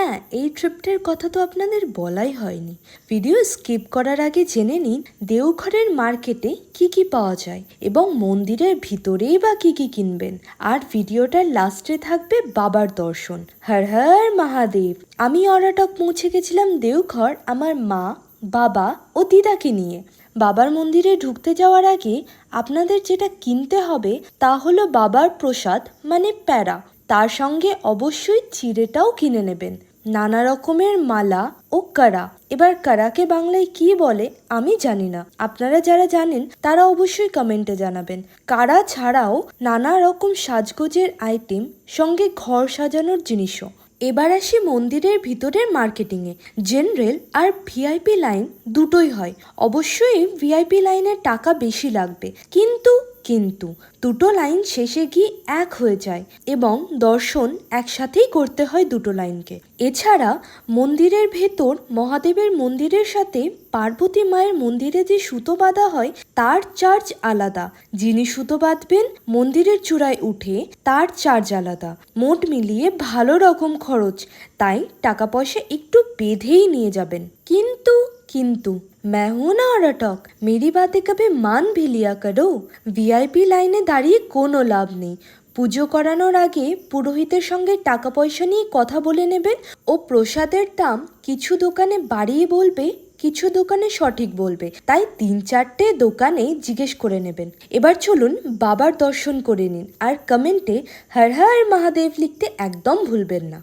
হ্যাঁ, এই ট্রিপটার কথা তো আপনাদের বলাই হয়নি। ভিডিও স্কিপ করার আগে জেনে নিন দেওঘরের মার্কেটে কি কি পাওয়া যায় এবং মন্দিরের ভিতরেই বা কি কি কিনবেন। আর ভিডিওটার লাস্টে থাকবে বাবার দর্শন। হর হর মহাদেব। আমি অরাটক পৌঁছে গেছিলাম দেওঘর আমার মা, বাবা ও দিদাকে নিয়ে। বাবার মন্দিরে ঢুকতে যাওয়ার আগে আপনাদের যেটা কিনতে হবে তা হলো বাবার প্রসাদ মানে প্যারা। তার সঙ্গে অবশ্যই চিড়েটাও কিনে নেবেন, নানা রকমের মালা ও কারা। এবার কারাকে বাংলায় কি বলে আমি জানি না, আপনারা যারা জানেন তারা অবশ্যই কমেন্টে জানাবেন। কারা ছাড়াও নানা রকম সাজগোজের আইটেম, সঙ্গে ঘর সাজানোর জিনিসও। এবার আসি মন্দিরের ভিতরের মার্কেটিংয়ে। জেনারেল আর ভিআইপি লাইন দুটোই হয়। অবশ্যই ভিআইপি লাইনের টাকা বেশি লাগবে, কিন্তু দুটো লাইন শেষে গিয়ে এক হয়ে যায় এবং দর্শন একসাথেই করতে হয় দুটো লাইনকে। এছাড়া মন্দিরের ভেতর মহাদেবের মন্দিরের সাথে পার্বতী মায়ের মন্দিরে যে সুতো বাঁধা হয় তার চার্জ আলাদা। যিনি সুতো বাঁধবেন মন্দিরের চূড়ায় উঠে তার চার্জ আলাদা। মোট মিলিয়ে ভালো রকম খরচ, তাই টাকা পয়সা একটু বেঁধেই নিয়ে যাবেন। কিন্তু मैं हूं ना অরাটক, मेरी बातें कभी मान भी लिया करो। ভিআইপি লাইনে দাঁড়িয়ে কোনো লাভ নেই। পুজো করানোর আগে পুরোহিতের সঙ্গে টাকা পয়সা নিয়ে কথা বলে নেবেন ও প্রসাদের দাম কিছু দোকানে বাড়িয়ে বলবে, কিছু দোকানে সঠিক বলবে, তাই 3-4টে দোকানে জিজ্ঞেস করে নেবেন। এবার চলুন বাবার দর্শন করে নিন আর কমেন্টে হর হর মহাদেব লিখতে একদম ভুলবেন না।